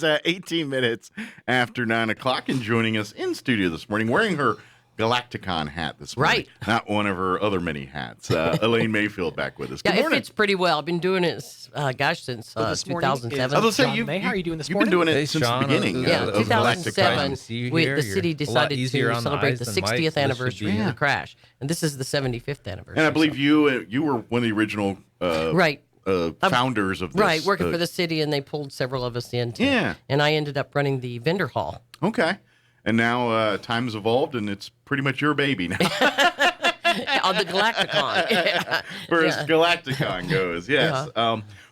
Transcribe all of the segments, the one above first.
It's 18 minutes after 9 o'clock, and joining us in studio this morning, wearing her Galacticon hat this morning. Right. Not one of her other many hats. Elaine Mayfield back with us. Good Yeah, it morning. fits pretty well. I've been doing it, since this morning 2007. I was John gonna say, May, how are you doing this You've morning? been doing it Hey, since Sean, the beginning. Yeah, of 2007, Galacticon. See you the here. city You're a lot decided easier to on the celebrate eyes the than Mike. 60th This should anniversary be- of the crash. And this is the 75th anniversary. And I believe so. you were one of the original Right. founders of this. Right, working for the city, and they pulled several of us in. Yeah. And I ended up running the vendor hall. Okay. And now time's evolved, and it's pretty much your baby now. On the Galacticon. Yeah. Whereas Galacticon goes, yes.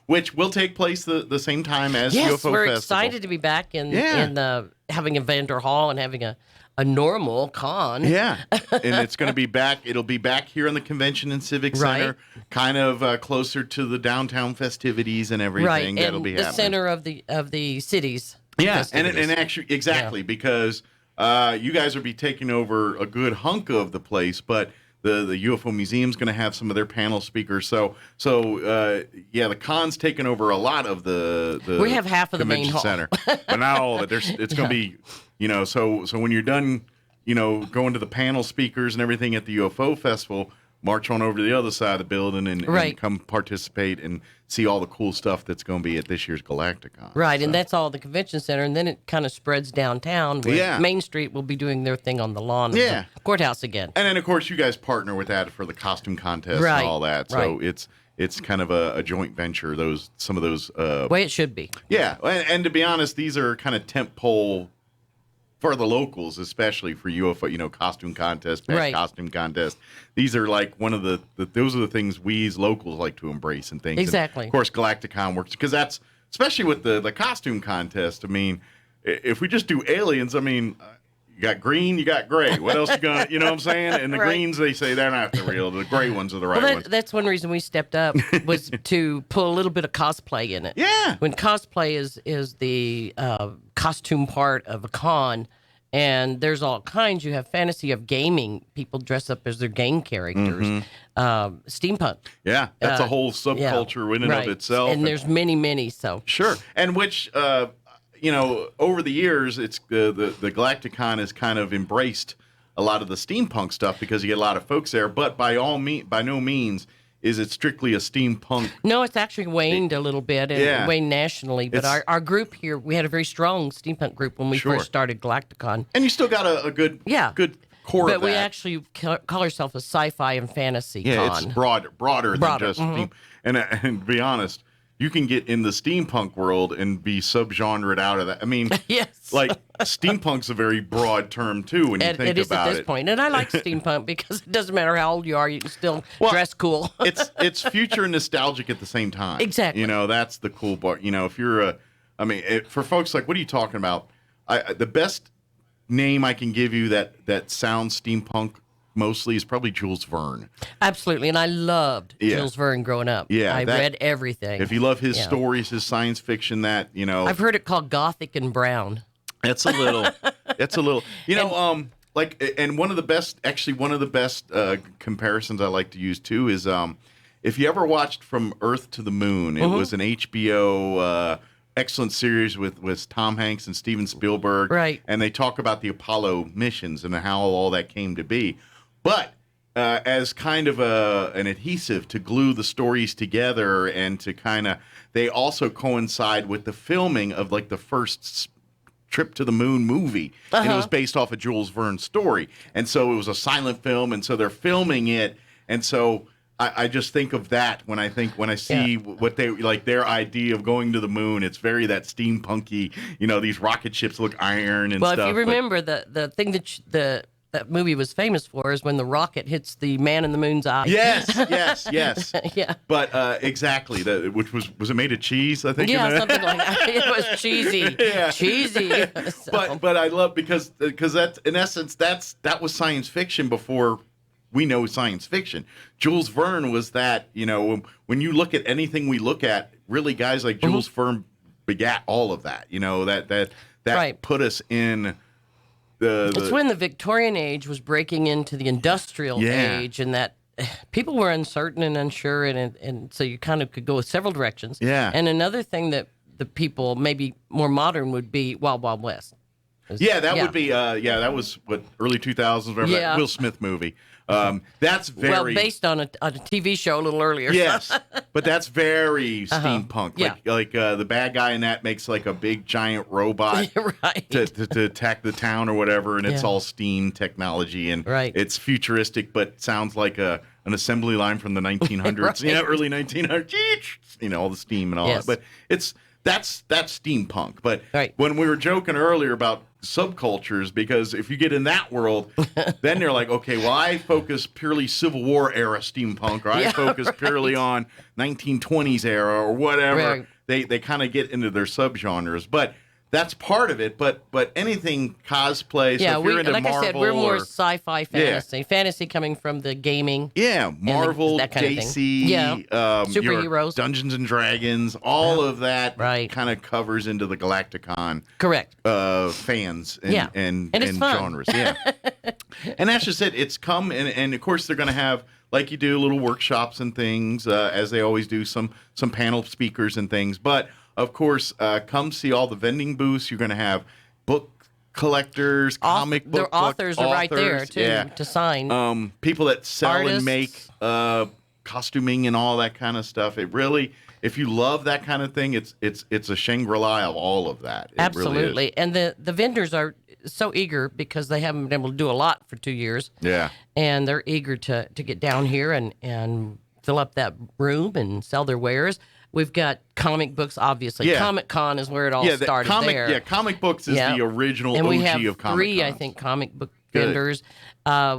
Which will take place the same time as Yes, UFO we're Festival. excited to be back in Yeah. having a vendor hall and having a normal con. Yeah, and it's going to be back. It'll be back here in the Convention and Civic Center, Right. kind of closer to the downtown festivities and everything. Right, That'll and be the happening. center of the cities. Yeah, festivities. and actually, exactly, because you guys will be taking over a good hunk of the place, but the UFO Museum's going to have some of their panel speakers. So yeah, the con's taking over a lot of the We have half of the main Convention hall. Center, but not all of it. It's going to be, so when you're done, going to the panel speakers and everything at the UFO Festival, march on over to the other side of the building and Right. come participate and see all the cool stuff that's going to be at this year's Galacticon. Right, and So- that's all the convention center, and then it kind of spreads downtown. Where Yeah. Main Street will be doing their thing on the lawn of Yeah. the courthouse again. And then, of course, you guys partner with that for the costume contest Right, and all that. So right. it's kind of a joint venture. Some of those. Way it should be. Yeah, and to be honest, these are kind of tent pole for the locals, especially for UFO, costume contest, best Right. costume contest. These are like one of those are the things we as locals like to embrace and things. Exactly. And of course, Galacticon works because that's especially with the costume contest. I mean, if we just do aliens, I mean. You got green, you got gray. What else you gonna, you know what I'm saying? And the Right. greens, they say they're not the real. The gray ones are the right Well, ones. that's one reason we stepped up was to put a little bit of cosplay in it. Yeah. When cosplay is the costume part of a con, and there's all kinds. You have fantasy, of gaming. People dress up as their game characters. Steampunk. Yeah, that's a whole subculture in and Right. of itself. And there's many. So Sure, and which over the years, it's the Galacticon has kind of embraced a lot of the steampunk stuff because you get a lot of folks there. But by no means is it strictly a steampunk. no, it's actually waned a little bit and Yeah. waned nationally. But It's- our group here, we had a very strong steampunk group when we Sure. first started Galacticon. And you still got a good core But of we that. actually call ourselves a sci-fi and fantasy Yeah, con. it's broader than Broader, just steam. And to be honest, you can get in the steampunk world and be subgenred out of that. I mean, Yes. like steampunk's a very broad term too when you think It is about at this it. point. And I like steampunk because it doesn't matter how old you are, you can still Well, dress cool. It's future and nostalgic at the same time. Exactly. That's the cool part. If you're for folks like, what are you talking about? The best name I can give you that sounds steampunk mostly is probably Jules Verne. Absolutely. And I loved Yeah. Jules Verne growing up. Yeah, I that- read everything. If you love his Yeah. stories, his science fiction, I've heard it called Gothic and Brown. That's a little. And one of the best comparisons I like to use too is if you ever watched From Earth to the Moon, it was an HBO excellent series with Tom Hanks and Steven Spielberg, Right. And they talk about the Apollo missions and how all that came to be, but. As kind of an adhesive to glue the stories together and to they also coincide with the filming of like the first Trip to the Moon movie, and it was based off a Jules Verne story, and so it was a silent film, and so they're filming it, and so I just think of that when I see what they like their idea of going to the moon. It's very that steampunky, these rocket ships look iron and Well, stuff. if you remember, the thing that movie was famous for is when the rocket hits the man in the moon's eye. Yes. Yeah. But exactly, which was it made of cheese? I think. Yeah, something like that. It was cheesy. Yeah. Cheesy. So, But I love because that's in essence that was science fiction before we know science fiction. Jules Verne was that, when you look at anything we look at, really guys like Jules Verne begat all of that. That Right. put us in it's when the Victorian age was breaking into the industrial Yeah. age, and that people were uncertain and unsure, and so you kind of could go several directions. Yeah. And another thing that the people maybe more modern would be Wild Wild West. Yeah, that would be. That was what early 2000s. Remember that Will Smith movie? That's very based on a TV show a little earlier. Yes, but that's very steampunk. Yeah. Like the bad guy in that makes like a big giant robot Right. to attack the town or whatever, and it's Yeah. all steam technology and Right. it's futuristic, but sounds like an assembly line from the 1900s. Right. Early 1900s. All the steam and all Yes. that. But that's steampunk. But Right. when we were joking earlier about subcultures, because if you get in that world, then they're like, okay, well, I focus purely Civil War era steampunk, or I focus purely on 1920s era or whatever. Right. They kind of get into their subgenres, but that's part of it. But anything cosplay, so if you're into like Marvel, I said, we're more or, sci-fi fantasy. Fantasy coming from the gaming. Marvel, that kind of DC, thing. Yeah. your Superheroes. Dungeons and Dragons, all of that Right. kind of covers into the Galacticon Correct. fans and it's fun. genres. Yeah. And that's just it. It's come, and of course they're going to have, like you do, little workshops and things, as they always do, some panel speakers and things. But of course, come see all the vending booths. You're going to have book collectors, comic book Their authors are right there too yeah. to sign. People that sell Artists. and make costuming and all that kind of stuff. It really, if you love that kind of thing, it's a Shangri-La of all of that. It Absolutely. really is. And the vendors are so eager because they haven't been able to do a lot for 2 years. Yeah. And they're eager to get down here and fill up that room and sell their wares. We've got comic books, obviously. Yeah. Comic-Con is where it all started there. Yeah, comic books is the original and we OG have of comic three, I think, comic book vendors.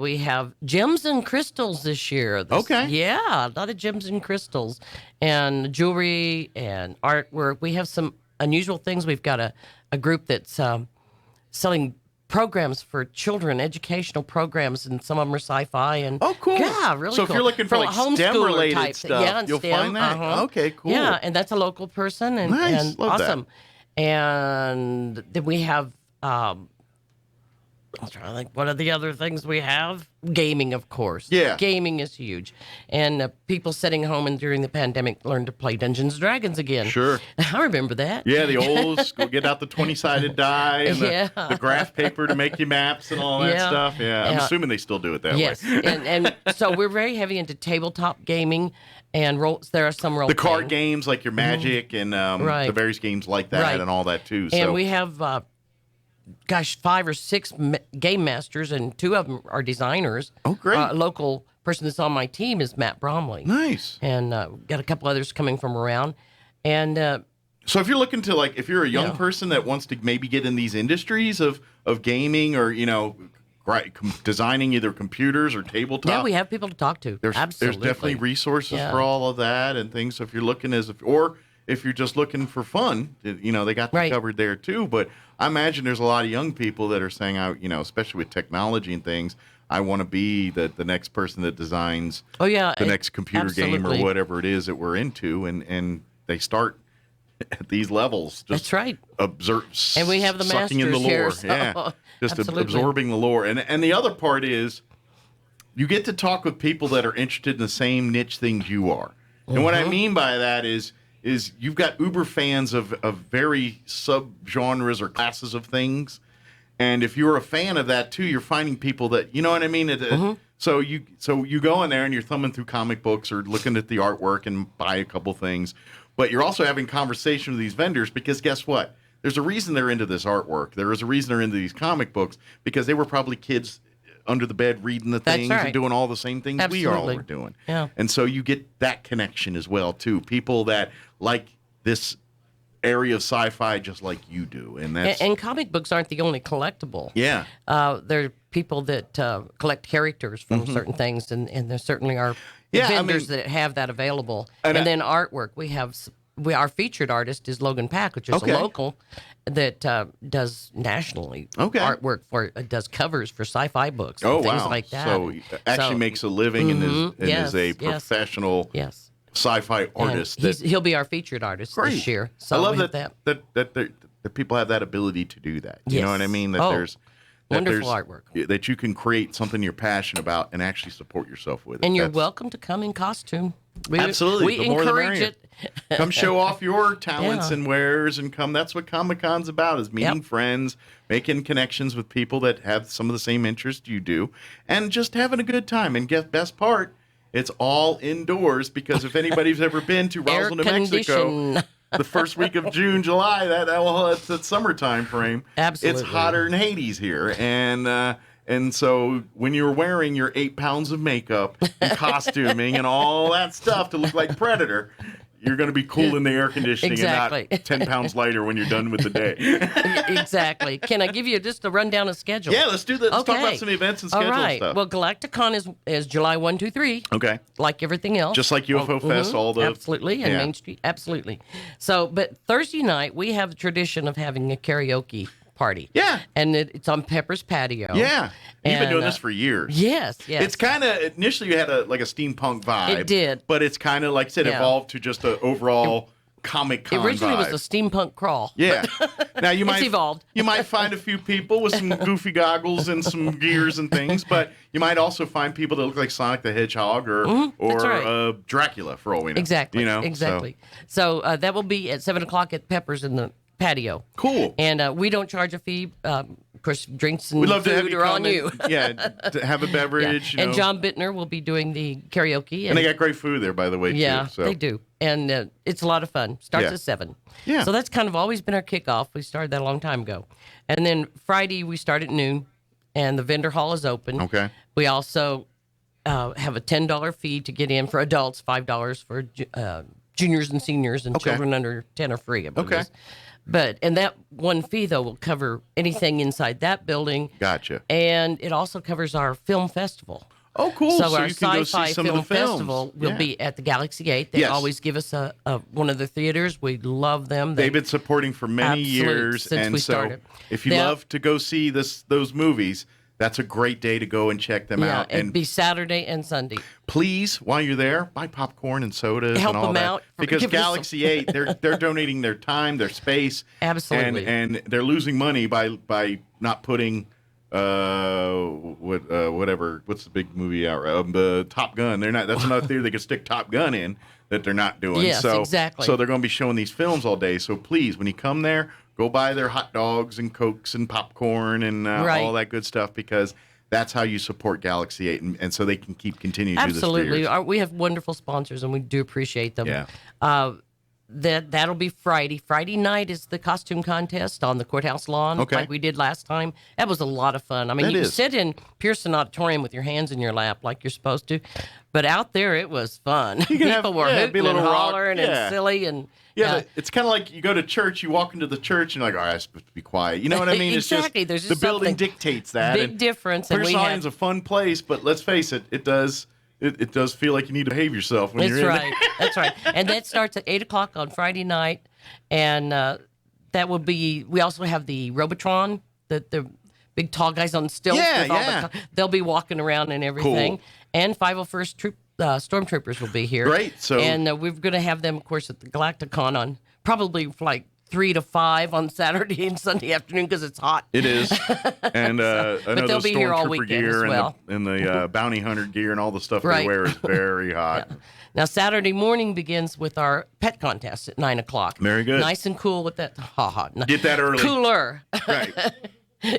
We have gems and crystals this year. Yeah, a lot of gems and crystals and jewelry and artwork. We have some unusual things. We've got a group that's selling programs for children, educational programs, and some of them are sci-fi. And cool. Yeah, really so cool. if you're looking for like STEM-related type, stuff, and you'll STEM, find that. Okay, cool. Yeah, and that's a local person. And, Nice. and Love awesome. And then we have, I'm trying to think, what are the other things we have? Gaming, of course. Yeah. Gaming is huge. And people sitting home and during the pandemic learned to play Dungeons and Dragons again. Sure. I remember that. Yeah, the old school, get out the 20-sided die and Yeah. the graph paper to make you maps and all that Yeah. stuff. Yeah, I'm Yeah. assuming they still do it that Yes. way. and so we're very heavy into tabletop gaming and there are some role The card playing. games like your Magic and Right. the various games like that Right. and all that too. And So we have, 5 or 6 game masters, and 2 of them are designers. Oh, great. A local person that's on my team is Matt Bromley. nice. And got a couple others coming from around. And So if you're looking to if you're a young person that wants to maybe get in these industries of gaming or designing either computers or tabletop, yeah, we have people to talk to. There's Absolutely. definitely resources Yeah. for all of that and things. So if you're looking or if you're just looking for fun, they got you Right. covered there too. But I imagine there's a lot of young people that are saying, especially with technology and things, I want to be the next person that designs Oh, yeah. the next computer game absolutely. or whatever it is that we're into. And they start at these levels. Just That's right. And we have the sucking in the masters lore. here, so- Yeah. Just Absolutely. absorbing the lore. And the other part is you get to talk with people that are interested in the same niche things you are. And what I mean by that is you've got uber fans of very subgenres or classes of things. And if you're a fan of that too, you're finding people that, you know what I mean? So you go in there and you're thumbing through comic books or looking at the artwork and buy a couple things. But you're also having conversation with these vendors because guess what? There's a reason they're into this artwork. There is a reason they're into these comic books because they were probably kids under the bed reading the things right. and doing all the same things we all Absolutely. were doing. Yeah. And so you get that connection as well too. People that like this area of sci-fi just like you do. And that's And comic books aren't the only collectible. yeah. There are people that collect characters from certain things, and there certainly are Yeah, I vendors mean- that have that available. And And then artwork. Our featured artist is Logan Pack, which is Okay. a local that does nationally artwork does covers for sci-fi books and things like that. So he actually makes a living and is a professional Yes. sci-fi And artist. he'll be our featured artist this year. So I love we have that people have that ability to do that. You know what I Yes. mean? Oh, there's wonderful artwork. that you can create something you're passionate about and actually support yourself with it. And you're That's- welcome to come in costume. Absolutely. We The more the encourage merrier. it. Come show off your talents Yeah. and wares and come. That's what Comic-Con's about, is meeting Yep. friends, making connections with people that have some of the same interests you do, and just having a good time. And best part, it's all indoors, because if anybody's ever been to Air Roswell, New Mexico, condition. the first week of June, July, that's that summertime frame. Absolutely. It's hotter than Hades here. And so when you're wearing your 8 pounds of makeup and costuming and all that stuff to look like Predator, you're going to be cool in the air conditioning Exactly. and not 10 pounds lighter when you're done with the day. Exactly. Can I give you just a rundown of schedule? Yeah, let's do that. Let's talk Okay. about some events and All schedule right. stuff. Well, Galacticon is July 1, 2, 3. Okay. Like everything else. Just like UFO Fest, all the... Absolutely, and yeah. Main Street, absolutely. So, but Thursday night, we have the tradition of having a karaoke party. Yeah. And it's on Pepper's patio. Yeah. You've been And, doing this for years. Yes, yes. It's kind of, initially you had a steampunk vibe. It did. But it's kind of, like I said, Yeah. evolved to just an overall Comic-Con Originally vibe. it was a steampunk crawl. Yeah. Now you might evolved. You might find a few people with some goofy goggles and some gears and things, but you might also find people that look like Sonic the Hedgehog or that's right. Dracula, for all we know. Exactly. You know. Exactly. So that will be at 7:00 at Pepper's in the patio. Cool. And we don't charge a fee. Of course, drinks and We'd love to have food you are come on you. Yeah, to have a Yeah. beverage. You And know. John Bittner will be doing the karaoke. And they got great food there, by the way. Yeah, too, so. they do. And it's a lot of fun. Starts Yeah. at 7. Yeah. So that's kind of always been our kickoff. We started that a long time ago. And then Friday, we start at noon, and the vendor hall is open. Okay. We also have a $10 fee to get in for adults, $5 for juniors and seniors, and Okay. children under 10 are free. I believe Okay. it is. And that one fee, though, will cover anything inside that building. Gotcha. And it also covers our film festival. Oh, cool. So, our you can go sci-fi see some film of the films. festival will Yeah. be at the Galaxy 8. They Yes. always give us a one of the theaters. We love them. They've been supporting for many Absolutely, years, since and we so started. if you Now- love to go see those movies, that's a great day to go and check them yeah, out. it'd And be Saturday and Sunday. please, while you're there, buy popcorn and sodas Help and all them that. out. Because Give us some- Galaxy 8, they're donating their time, their space, Absolutely. and they're losing money by not putting whatever. What's the big movie out? Top Gun. They're not. That's another theater they could stick Top Gun in that they're not doing. Yes, so, exactly. So they're going to be showing these films all day. So please, when you come there, go buy their hot dogs and Cokes and popcorn and Right. all that good stuff, because that's how you support Galaxy 8, and so they can keep continuing to do this. Absolutely. for years. We have wonderful sponsors, and we do appreciate them. Yeah. That'll be Friday. Friday night is the costume contest on the courthouse lawn, Okay. like we did last time. That was a lot of fun. I mean, That you is. can sit in Pearson Auditorium with your hands in your lap like you're supposed to, but out there it was fun. can People have- were yeah, hooting be a little and rock- hollering yeah. and silly and Yeah, it's kind of like you go to church, you walk into the church, and you're like, all right, I'm supposed to be quiet. You know what I mean? Exactly. It's There's just the just building something dictates that. big and difference, and we Pearson's have- a fun place, but let's face it, it does feel like you need to behave yourself when That's you're in right. That's right. And that starts at 8:00 on Friday night, and that will be. We also have the Robotron, the big tall guys on stilts. Yeah, with all yeah. they'll be walking around and everything. Cool. And 501st Troop Stormtroopers will be here. Great, so- and we're going to have them, of course, at the Galacticon on probably like 3 to 5 on Saturday and Sunday afternoon because it's hot. It is. And I know they'll the be here all Stormtrooper weekend gear as well. and the bounty hunter gear and all the stuff Right. they wear is very hot. Now, Saturday morning begins with our pet contest at 9:00. Very good. Nice and cool with that. Get that early. Cooler. Right.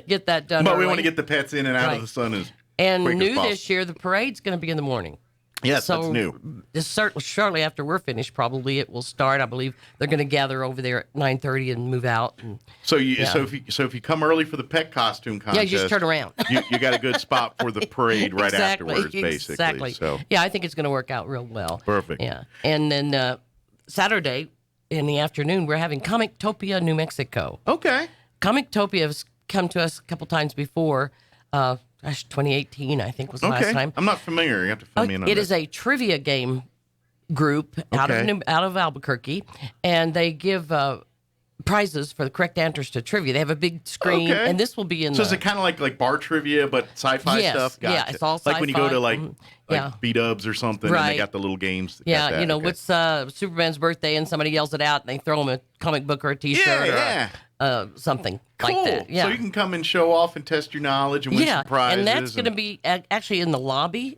Get that done. But we early. want to get the pets in and out Right. of the sun as And quick as new possible. this year, the parade's going to be in the morning. Yes, So that's new. Shortly after we're finished, probably it will start. I believe they're going to gather over there at 9:30 and move out. And, So if you come early for the pet costume yeah, contest, you just turn around. you got a good spot for the parade right Exactly, afterwards, basically. Exactly. So Yeah, I think it's going to work out real well. Perfect. Yeah. And then Saturday in the afternoon, we're having Comictopia, New Mexico. Comictopia has come to us a couple times before. 2018, I think, was the last time. I'm not familiar. You have to fill me in on It that. is a trivia game group out Okay. of Albuquerque, and they give prizes for the correct answers to trivia. They have a big screen, Okay. and this will be in So the... is it kind of like bar trivia, but sci-fi Yes, stuff? yeah, Gotcha. it's all like when you go sci-fi. to like Yeah. B-dubs or something, and they Right. got the little games. that got Yeah, that. you know, Okay. what's Superman's birthday, and somebody yells it out, and they throw him a comic book or a T-shirt Yeah, or something cool. like that. Yeah, So you can come and show off and test your knowledge and win some prizes. and that's going to be actually in the lobby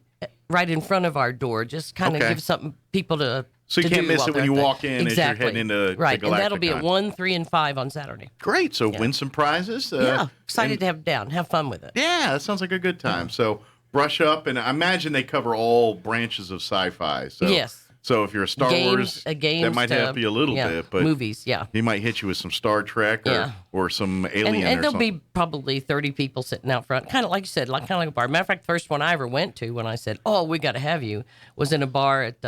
right in front of our door. Just kind of Okay. give something people to. So you to can't do miss while it when they're you at the- walk in exactly. as you're heading into right, to and that'll be at Galacticon. 1, 3, and 5 on Saturday. Great. So win some prizes. Yeah, excited and- to have it down. Have fun with it. Yeah, that sounds like a good time. So brush up, and I imagine they cover all branches of sci-fi. So Yes. So if you're a Star Wars, games that might help you a little yeah, bit, but movies, yeah. he might hit you with some Star Trek or some Alien And or there'll something. be probably 30 people sitting out front, kind of like you said, kind of like a bar. Matter of fact, the first one I ever went to when I said, "Oh, we got to have you," was in a bar at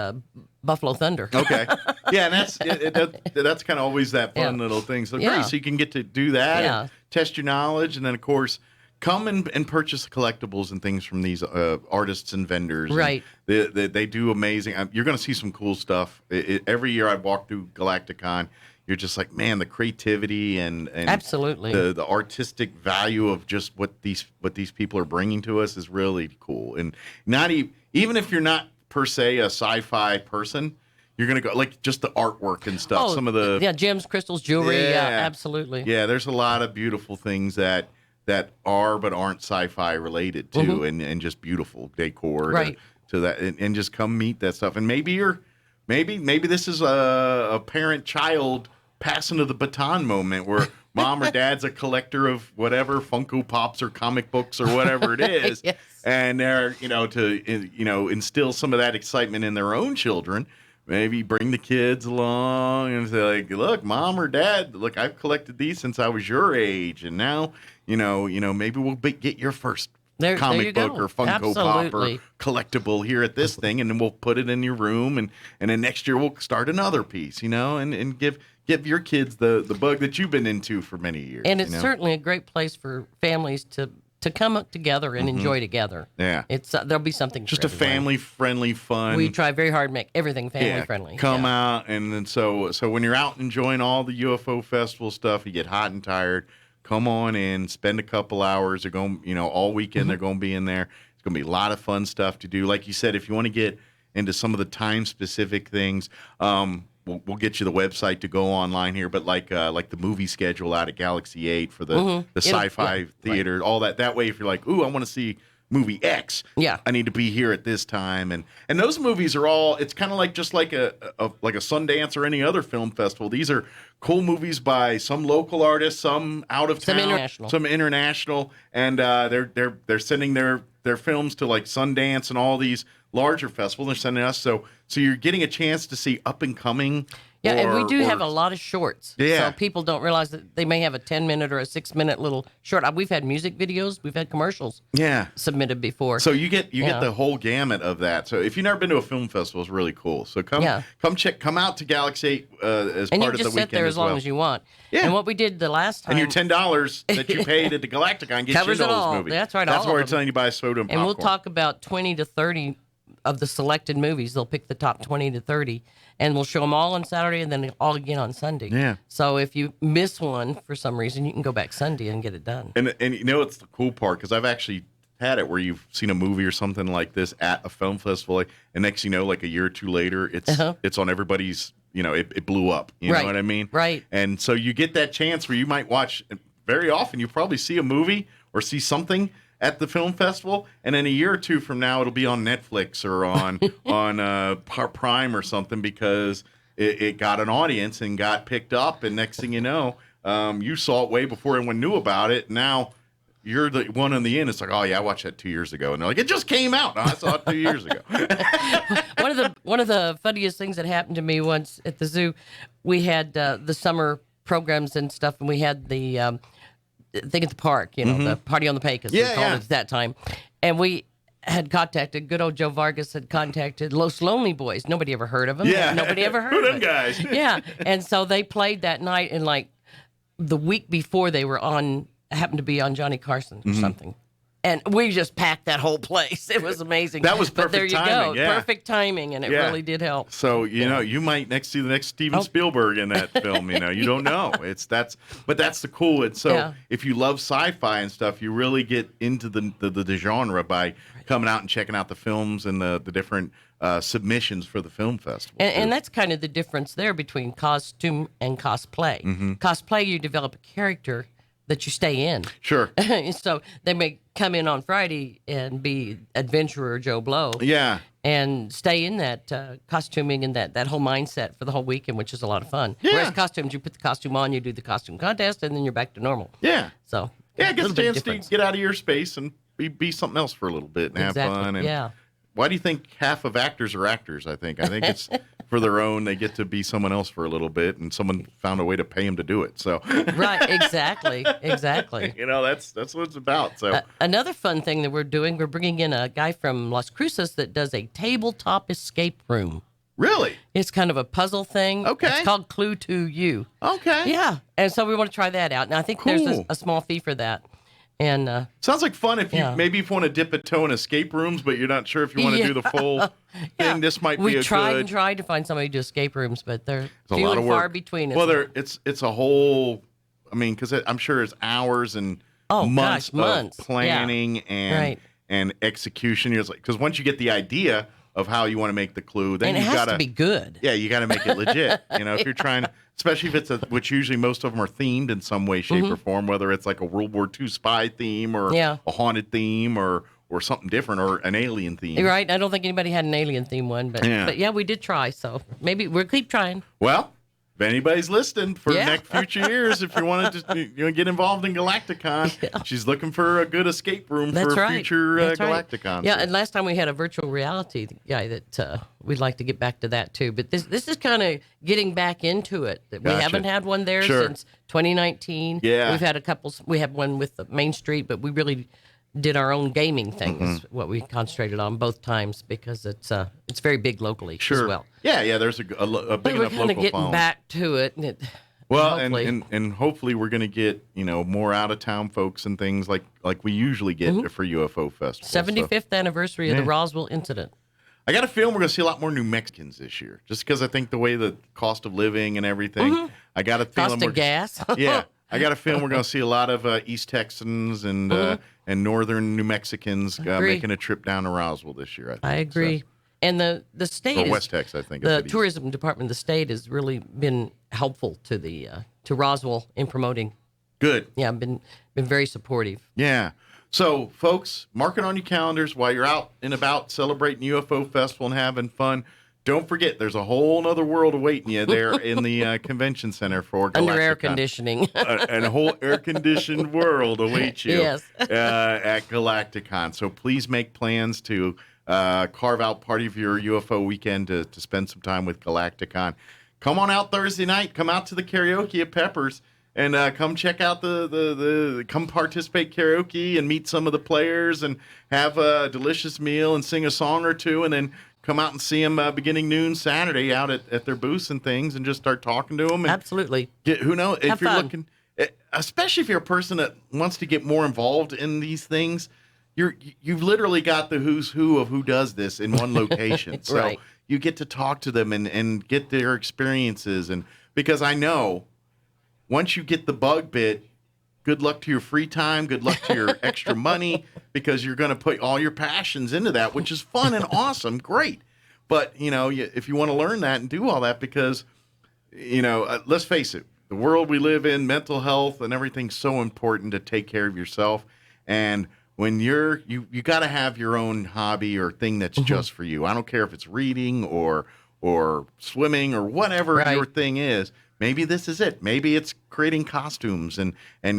Buffalo Thunder. Okay. Yeah, and that's kind of always that fun little thing. So Yeah. great. So you can get to do that Yeah. and test your knowledge, and then of course come and purchase collectibles and things from these artists and vendors. Right. And they do amazing. You're going to see some cool stuff. Every year I walk through Galacticon, you're just like, man, the creativity and Absolutely. the artistic value of just what these people are bringing to us is really cool. And not even if you're not per se a sci-fi person, you're gonna go like just the artwork and stuff. Oh, Some of the gems, crystals, jewelry. Yeah, Yeah. absolutely. yeah, there's a lot of beautiful things that are but aren't sci-fi related to, and just beautiful decor Right. to that, and just come meet that stuff. And maybe this is a parent-child passing of the baton moment where mom or dad's a collector of whatever Funko Pops or comic books or whatever it is, Yes. and they're to instill some of that excitement in their own children. Maybe bring the kids along and say, like, look, mom or dad, look, I've collected these since I was your age, and now, maybe we'll get your first There you comic book go. or Funko Pop Absolutely. or collectible here at this thing, and then we'll put it in your room, and then next year we'll start another piece, and give your kids the bug that you've been into for many years. And it's certainly a great place for families to come up together and enjoy together. Yeah. It's there'll be something just for a everyone. family-friendly fun. We try very hard to make everything family friendly. Come Yeah. out, and then so when you're out enjoying all the UFO festival stuff, you get hot and tired. Come on in, spend a couple hours. They're going, all weekend they're going to be in there. It's going to be a lot of fun stuff to do. Like you said, if you want to get into some of the time-specific things, we'll get you the website to go online here. But like the movie schedule out at Galaxy 8 for the sci-fi theater, all that. That way, if you're like, ooh, I want to see movie X. Yeah. I need to be here at this time, and those movies are all. It's kind of like just like a Sundance or any other film festival. These are cool movies by some local artists, some out of town, some international, and they're sending their films to like Sundance and all these larger festivals. They're sending us so you're getting a chance to see up and coming. Yeah, and we do have a lot of shorts. Yeah. So people don't realize that they may have a 10-minute or a 6-minute little short. We've had music videos, we've had commercials submitted before. So you get the whole gamut of that. So if you've never been to a film festival, it's really cool. So come out to Galaxy 8 as and part you of the just weekend sit there as long well. as you want. Yeah. And what we did the last time, And your $10 that you paid at the Galacticon gets Covers you it into those all. movies. That's right, That's all why of we're them. telling you to buy soda and and popcorn. we'll talk about 20 to 30 of the selected movies. They'll pick the top 20 to 30, and we'll show them all on Saturday and then all again on Sunday. Yeah. So if you miss one for some reason, you can go back Sunday and get it done. And it's the cool part, because I've actually had it where you've seen a movie or something like this at a film festival, and next like a year or two later, it's on everybody's. It blew up. You know what I mean? Right. And so you get that chance where you might watch. Very often, you probably see a movie or see something at the film festival, and then a year or two from now, it'll be on Netflix or on Prime or something, because it got an audience and got picked up, and next thing you know, you saw it way before anyone knew about it. Now you're the one in the end. It's like, oh yeah, I watched that 2 years ago, and they're like, it just came out. No, I saw it 2 years ago. One of the funniest things that happened to me once at the zoo, we had the summer programs and stuff, and we had the thing at the park, the party on the Pecos. We called it at that time, and we had contacted, good old Joe Vargas had contacted Los Lonely Boys. Nobody ever heard of them. Yeah. Nobody ever heard Who of them them. guys? Yeah. And so they played that night, and like the week before they were happened to be on Johnny Carson or something. And we just packed that whole place. It was amazing. That was But there you perfect timing, go. yeah. Perfect timing, and it really did help. So you might see the next Steven Spielberg in that film. You don't know. But that's the cool. And so if you love sci-fi and stuff, you really get into the genre by coming out and checking out the films and the different submissions for the film festival. And that's kind of the difference there between costume and cosplay. Cosplay, you develop a character that you stay in. Sure. So they may come in on Friday and be adventurer Joe Blow. Yeah. And stay in that costuming and that whole mindset for the whole weekend, which is a lot of fun. Yeah. Whereas costumes, you put the costume on, you do the costume contest, and then you're back to normal. Yeah. So yeah, it gets a little bit chance to difference. get out of your space and be something else for a little bit and have fun. And yeah. why do you think half of actors are actors? I think it's for their own. They get to be someone else for a little bit, and someone found a way to pay them to do it. So Right, exactly. That's what it's about. So Another fun thing that we're doing, we're bringing in a guy from Las Cruces that does a tabletop escape room. really, It's kind of a puzzle thing. Okay. It's called Clue to You. okay, Yeah. And so we want to try that out. Now, I think there's Cool. a small fee for that. And sounds like fun. If you Yeah. maybe if you want to dip a toe in escape rooms, but you're not sure if you want to Yeah. do the full thing, this might be we a tried good. and tried to find somebody to do escape rooms, but they're a few lot and of work. far between. Well, it's a whole. I mean, because I'm sure it's hours and Oh, months, gosh, months. of planning and Right. and execution. You're like, because once you get the idea of how you want to make the clue, then and it you has gotta to be good. yeah, you got to make it legit. If you're trying, especially if it's which usually most of them are themed in some way, shape, or form, whether it's like a World War II spy theme or Yeah. a haunted theme or something different or an alien theme. You're right. I don't think anybody had an alien theme one, but Yeah. we did try. So maybe we'll keep trying. Well, if anybody's listening for Yeah. next future years, if you want to get involved in Galacticon, she's looking for a good escape room That's for right. future That's right. Galacticon. Yeah, So- and last time we had a virtual reality guy that we'd like to get back to that too. But this is kind of getting back into it. We Gotcha. haven't had one there Sure. since 2019. Yeah. We've had a couple. We had one with the Main Street, but we really did our own gaming thing. Mm-hmm. Is what we concentrated on both times because it's very big locally sure. as well. Yeah, there's a big But we're enough kind of local getting following. back to it. And Well, hopefully. and hopefully we're going to get more out of town folks and things like we usually get Mm-hmm. for UFO Festival. 75th anniversary of the Yeah. Roswell incident. I got a feeling we're going to see a lot more New Mexicans this year, just because I think the way the cost of living and everything. I got a feeling Mm-hmm. Cost of gas. yeah, I got a feeling we're going to see a lot of East Texans and northern New Mexicans Agree. making a trip down to Roswell this year. I agree. So. And the state Or is, West Texas, I think. the it's tourism department of the state has really been helpful to the to Roswell in promoting. good. Yeah, been very supportive. Yeah. So, folks, mark it on your calendars while you're out and about celebrating UFO Festival and having fun. Don't forget, there's a whole nother world awaiting you there in the convention center for Galacticon. Under air conditioning. And a whole air-conditioned world awaits you Yes. at Galacticon. So please make plans to carve out part of your UFO weekend to spend some time with Galacticon. Come on out Thursday night. Come out to the karaoke at Peppers and come check out come participate karaoke and meet some of the players and have a delicious meal and sing a song or two and then come out and see them beginning noon Saturday out at their booths and things and just start talking to them. And Absolutely. who knows if Have you're fun. looking, especially if you're a person that wants to get more involved in these things, you've literally got the who's who of who does this in one location. So Right. you get to talk to them and get their experiences. And because I know once you get the bug bit, good luck to your free time. Good luck to your extra money because you're going to put all your passions into that, which is fun and awesome. Great. But, if you want to learn that and do all that, because, let's face it, the world we live in, mental health and everything's so important to take care of yourself. And when you got to have your own hobby or thing that's just for you. I don't care if it's reading or swimming or whatever Right. your thing is. Maybe this is it. Maybe it's creating costumes and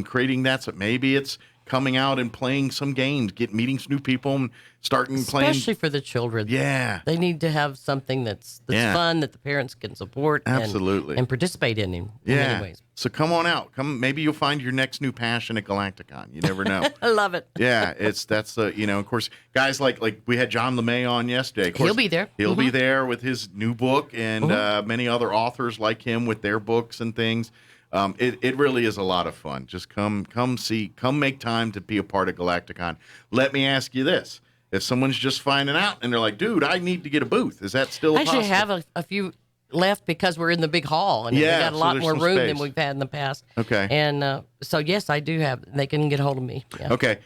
creating that. So maybe it's coming out and playing some games, meeting some new people and starting playing. Especially for the children. Yeah. They need to have something that's Yeah. fun that the parents can support Absolutely. and participate in many ways. So come on out. Maybe you'll find your next new passion at Galacticon. You never know. I love it. Yeah, of course, guys like we had John LeMay on yesterday. Of course, He'll be there. He'll be there with his new book and many other authors like him with their books and things. It really is a lot of fun. Just come make time to be a part of Galacticon. Let me ask you this. If someone's just finding out and they're like, dude, I need to get a booth. Is that still I actually possible? have a few left because we're in the big hall and Yeah, we got a so lot there's more some room space. than we've had in the past. Okay. And so, yes, I do have. They can get a hold of me. Yeah. Okay.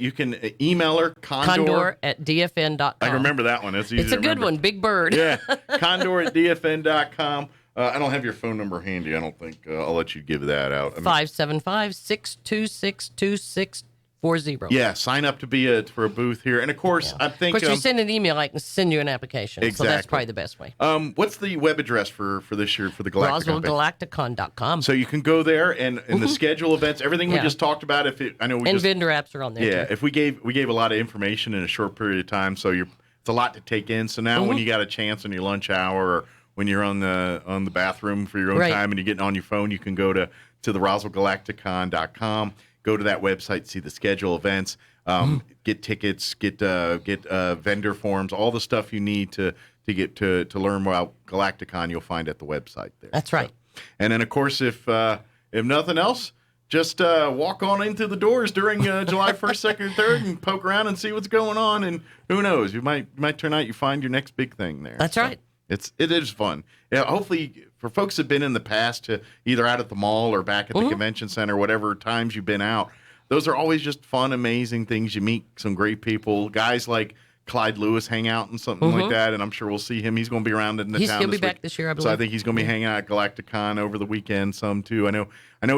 You can email her, Condor@dfn.com. I can remember that one. It's easy It's to a good remember. one. Big Bird. Yeah, condor@dfn.com. I don't have your phone number handy. I don't think I'll let you give that out. 575-626-2640. Yeah, sign up to be for a booth here. And of course, I think. Of course, you send an email, I can send you an application. Exactly. So that's probably the best way. What's the web address for this year for the Galacticon? RoswellGalacticon.com. So you can go there and the schedule events, everything we just talked about. I know we vendor apps are on there. Yeah, too. if we gave a lot of information in a short period of time, so it's a lot to take in. So now when you got a chance on your lunch hour or when you're on the bathroom for your own time and you're getting on your phone, you can go to the RoswellGalacticon.com. Go to that website, see the schedule events, get tickets, get vendor forms, all the stuff you need to get to learn about Galacticon. You'll find at the website there. That's right. So, and then of course, if nothing else, just walk on into the doors during July 1st, 2nd, and 3rd, and poke around and see what's going on. And who knows, you might turn out you find your next big thing there. That's right. It is fun. Yeah, hopefully for folks that have been in the past to either out at the mall or back at the convention center, whatever times you've been out, those are always just fun, amazing things. You meet some great people, guys like Clyde Lewis hang out and something like that, and I'm sure we'll see him. He's going to be around in the town. He'll be back this year, I believe. So I think he's going to be hanging out at Galacticon over the weekend some too. I know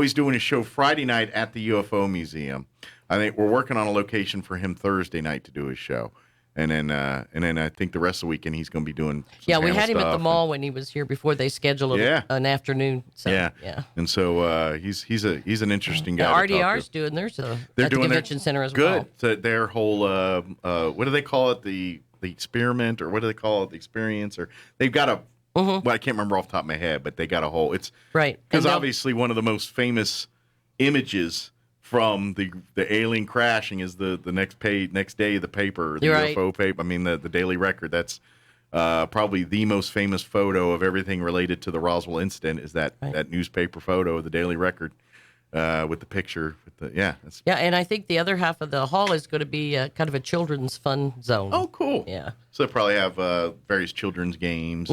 he's doing his show Friday night at the UFO Museum. I think we're working on a location for him Thursday night to do his show. And then I think the rest of the weekend he's going to be doing some we had him at the stuff mall when he was here before they scheduled an afternoon. So, yeah. And so he's an interesting guy. RDR's doing theirs at the convention center as well. Good. So their whole what do they call it? The experiment, or what do they call it? The experience, or they've got a well, I can't remember off the top of my head, but they got a whole. It's right because obviously one of the most famous images from the alien crashing is the next day of the paper, the UFO paper. I mean the Daily Record. That's probably the most famous photo of everything related to the Roswell incident. Is that newspaper photo of the Daily Record with the picture? And I think the other half of the hall is going to be kind of a children's fun zone. Oh, cool. Yeah. So they probably have various children's games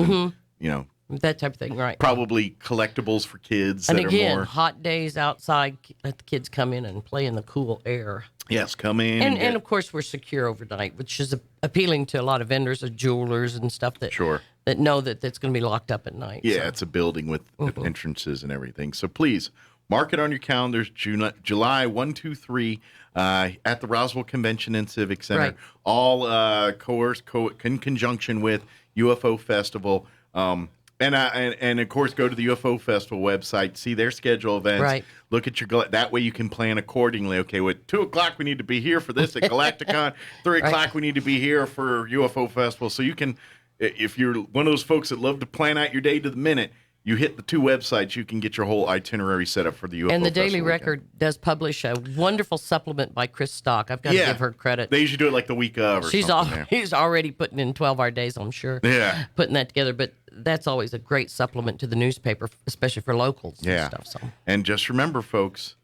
and that type of thing, right? Probably collectibles for kids. And again, hot days outside, let the kids come in and play in the cool air. Yes, come in. And of course, we're secure overnight, which is appealing to a lot of vendors, jewelers and stuff that know that it's going to be locked up at night. Yeah, it's a building with entrances and everything. So please mark it on your calendars, July 1, 2, 3, at the Roswell Convention and Civic Center. Right. All in conjunction with UFO Festival. And of course, go to the UFO Festival website, see their schedule events, look at that way you can plan accordingly. Okay, at 2 o'clock we need to be here for this at Galacticon, 3 o'clock we need to be here for UFO Festival. So you can, if you're one of those folks that love to plan out your day to the minute, you hit the two websites, you can get your whole itinerary set up for the UFO And the Festival Daily Record does publish a wonderful supplement by Chris Stock. I've got to give her credit. They usually do it like the week of or something. He's already putting in 12-hour days, I'm sure. Yeah. Putting that together. But that's always a great supplement to the newspaper, especially for locals and stuff. So. And just remember, folks,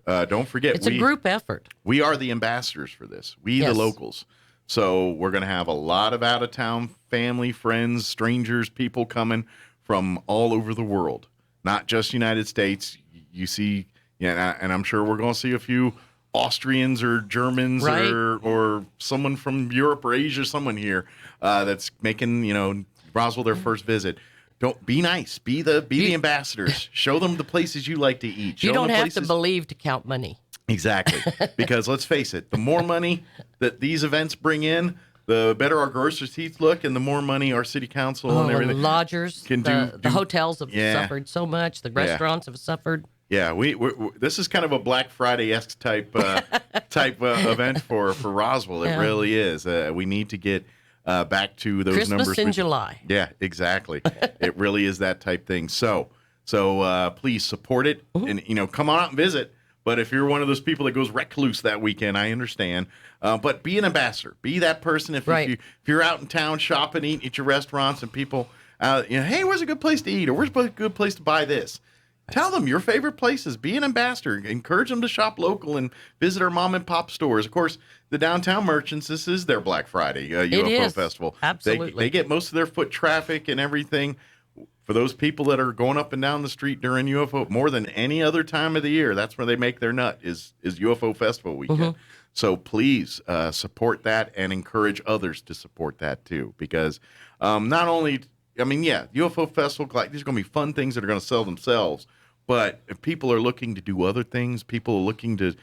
don't forget. It's a group effort. We are the ambassadors for this. We, the locals. So we're going to have a lot of out-of-town family, friends, strangers, people coming from all over the world, not just United States. You see, and I'm sure we're going to see a few Austrians or Germans or someone from Europe or Asia, someone here that's making Roswell their first visit. Don't be nice. Be the ambassadors. Show them the places you like to eat. You don't have to believe to count money. Exactly, because let's face it, the more money that these events bring in, the better our grocer's teeth look, and the more money our city council and everything. The lodgers, can do. The hotels have suffered so much. The restaurants have suffered. Yeah, we this is kind of a Black Friday-esque type event for Roswell. It really is. We need to get back to those Christmas numbers. Christmas in July. Yeah, exactly. It really is that type thing. So please support it, and come on out and visit. But if you're one of those people that goes recluse that weekend, I understand. But be an ambassador. Be that person. If you're out in town shopping, eating at your restaurants, and people, hey, where's a good place to eat, or where's a good place to buy this? Tell them your favorite places. Be an ambassador. Encourage them to shop local and visit our mom and pop stores. Of course, the downtown merchants, this is their Black Friday UFO Festival. Absolutely. They get most of their foot traffic and everything. For those people that are going up and down the street during UFO, more than any other time of the year, that's where they make their nut, is UFO Festival weekend. So please support that and encourage others to support that too. Because not only I mean, yeah, UFO Festival, like, these are going to be fun things that are going to sell themselves. But if people are looking to do other things, people are looking to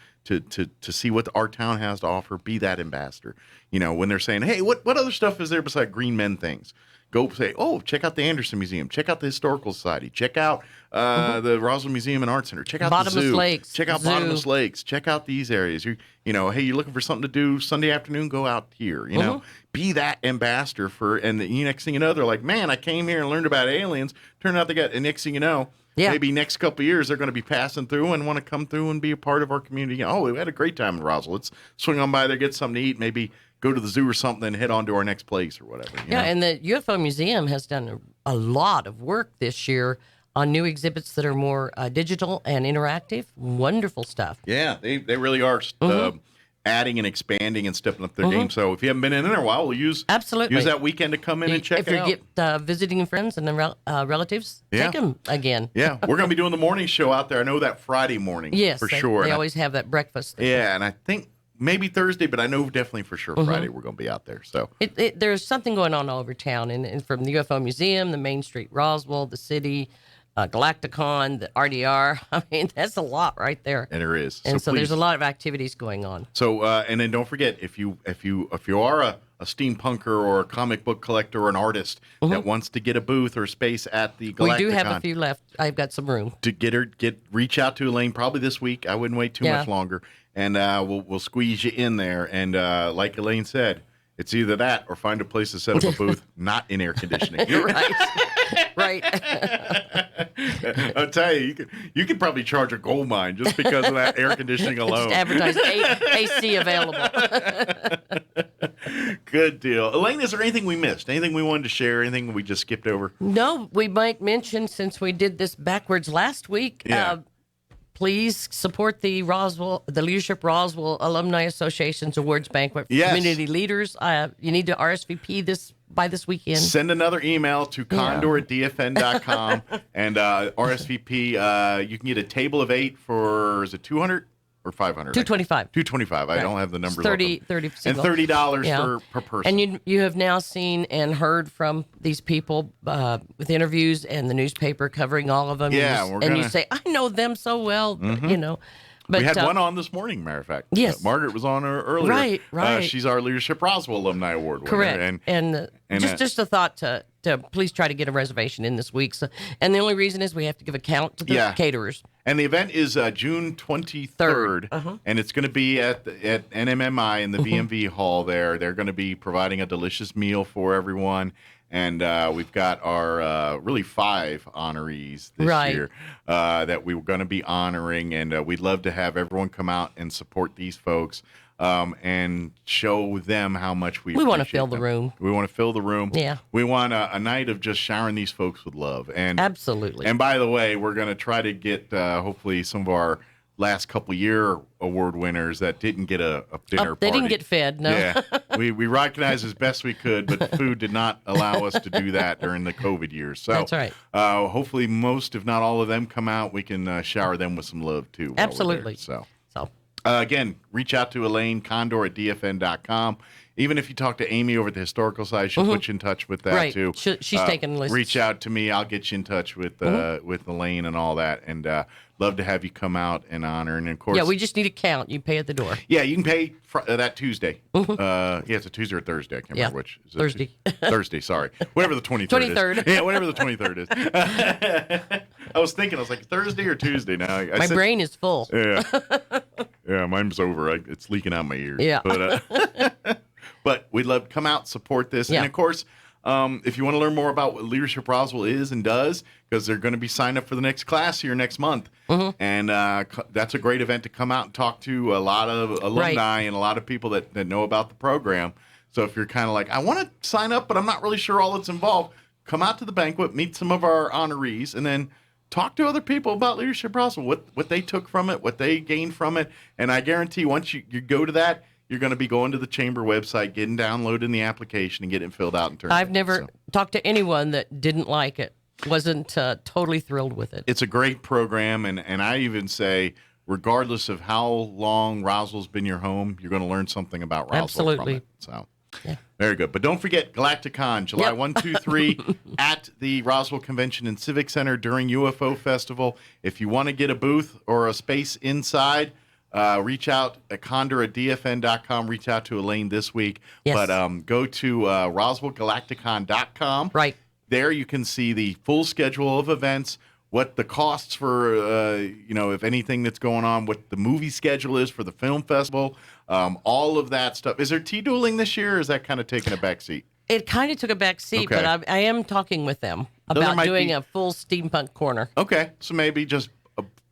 see what our town has to offer, be that ambassador. You know, when they're saying, hey, what other stuff is there beside Green Men things? Go say, oh, check out the Anderson Museum. Check out the Historical Society. Check out the Roswell Museum and Art Center. Check out the zoo. Lakes. Check out Bottomless Lakes. Check out these areas. You know, hey, you're looking for something to do Sunday afternoon, go out here. You know, be that ambassador for, and the next thing you know, they're like, man, I came here and learned about aliens. Turned out they got, and next thing you know, maybe next couple of years, they're going to be passing through and want to come through and be a part of our community. Oh, we had a great time in Roswell. Let's swing on by there, get something to eat, maybe go to the zoo or something, and head on to our next place or whatever. You know? And the UFO Museum has done a lot of work this year on new exhibits that are more digital and interactive. Wonderful stuff. Yeah, they really are adding and expanding and stepping up their game. So if you haven't been in there in a while, we'll use that weekend to come in and check it out. If you're visiting friends and then relatives, take them again. Yeah, we're going to be doing the morning show out there. I know that Friday morning for sure. They always have that breakfast. Yeah, and I think maybe Thursday, but I know definitely for sure Friday we're going to be out there. So there's something going on all over town, and from the UFO Museum, the Main Street Roswell, the city, Galacticon, the RDR. I mean, that's a lot right there. And there is. And so there's a lot of activities going on. So and then don't forget, if you are a steampunker or a comic book collector or an artist that wants to get a booth or space at the Galacticon, we do have a few left. I've got some room to reach out to Elaine probably this week. I wouldn't wait too much longer, and we'll squeeze you in there. And like Elaine said, it's either that or find a place to set up a booth not in air conditioning. You're right. Right. I'll tell you, you could probably charge a gold mine just because of that air conditioning alone. Just advertise AC available. Good deal. Elaine, is there anything we missed? Anything we wanted to share? Anything we just skipped over? No, we might mention, since we did this backwards last week, please support the Leadership Roswell Alumni Association's Awards Banquet for community leaders. You need to RSVP by this weekend. Send another email to condor@dfn.com and RSVP. You can get a table of 8 for, is it 200 or 500? 225. 225. I don't have the numbers. 30 and $30 per person. And you have now seen and heard from these people with interviews and the newspaper covering all of them. Yeah, and you say, I know them so well, you know. But, we had one on this morning, matter of fact. Yes. Margaret was on her earlier. Right. She's our Leadership Roswell Alumni Award winner. Correct. And just a thought to please try to get a reservation in this week. So, and the only reason is we have to give a count to the caterers. And the event is June 23rd, and it's going to be at NMMI in the VMV hall there. They're going to be providing a delicious meal for everyone. And we've got our really 5 honorees this year that we were going to be honoring. And we'd love to have everyone come out and support these folks and show them how much we want to fill the room. We want to fill the room. Yeah. We want a night of just showering these folks with love. And absolutely. And by the way, we're going to try to get hopefully some of our last couple year award winners that didn't get a dinner party. They didn't get fed, no. Yeah. We recognized as best we could, but food did not allow us to do that during the COVID years. So that's right. Hopefully most, if not all of them come out, we can shower them with some love too. Absolutely. So again, reach out to Elaine, condor@dfn.com. Even if you talk to Amy over at the Historical Society, she'll put you in touch with that too. She's taking lists. Reach out to me. I'll get you in touch with Elaine and all that. And love to have you come out and honor. And of course, we just need a count. You pay at the door. Yeah, you can pay that Tuesday. It's a Tuesday or Thursday. I can't remember which. Is Thursday. Thursday. Sorry, whatever the 23rd. Is. Yeah, whatever the 23rd is. I was thinking, I was like Thursday or Tuesday. Now my brain is full. Yeah, yeah, mine's over. It's leaking out my ears. Yeah, but we'd love to come out, support this, and of course. If you want to learn more about what Leadership Roswell is and does, because they're going to be signed up for the next class here next month. And that's a great event to come out and talk to a lot of alumni and a lot of people that know about the program. So if you're kind of like, I want to sign up, but I'm not really sure all that's involved, come out to the banquet, meet some of our honorees, and then talk to other people about Leadership Roswell, what they took from it, what they gained from it. And I guarantee once you go to that, you're going to be going to the chamber website, downloading the application, and getting it filled out and turned. I've never talked to anyone that didn't like it, wasn't totally thrilled with it. It's a great program, and I even say, regardless of how long Roswell's been your home, you're going to learn something about Roswell from it. So, Very good. But don't forget Galacticon, July 1, 2, 3 at the Roswell Convention and Civic Center during UFO Festival. If you want to get a booth or a space inside, reach out at condor@dfn.com. Reach out to Elaine this week. Yes. But go to roswellgalacticon.com. Right. There you can see the full schedule of events, what the costs for, if anything that's going on, what the movie schedule is for the film festival, all of that stuff. Is there T-dueling this year, or is that kind of taking a back seat? It kind of took a back seat, Okay. but I am talking with them there about might doing be- a full steampunk corner. Okay, so maybe just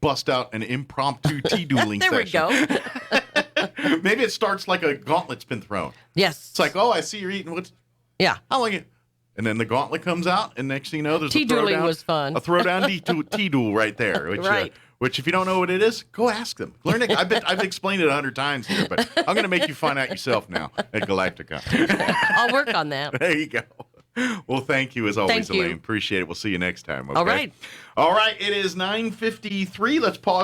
bust out an impromptu T-dueling There we session. go. Maybe it starts like a gauntlet's been thrown. Yes. It's like, oh, I see you're eating. Yeah. How long? And then the gauntlet comes out, and next thing you know, there's Tea-dueling a throwdown. was fun. A throwdown T-duel right there. Which, Right. Which, if you don't know what it is, go ask them. Learn it. I've explained it 100 times here, but I'm going to make you find out yourself now at Galacticon. I'll work on that. There you go. Well, thank you as always, Thank you. Elaine. Appreciate it. We'll see you next time. Okay? All right. All right. It is 9:53. Let's pause.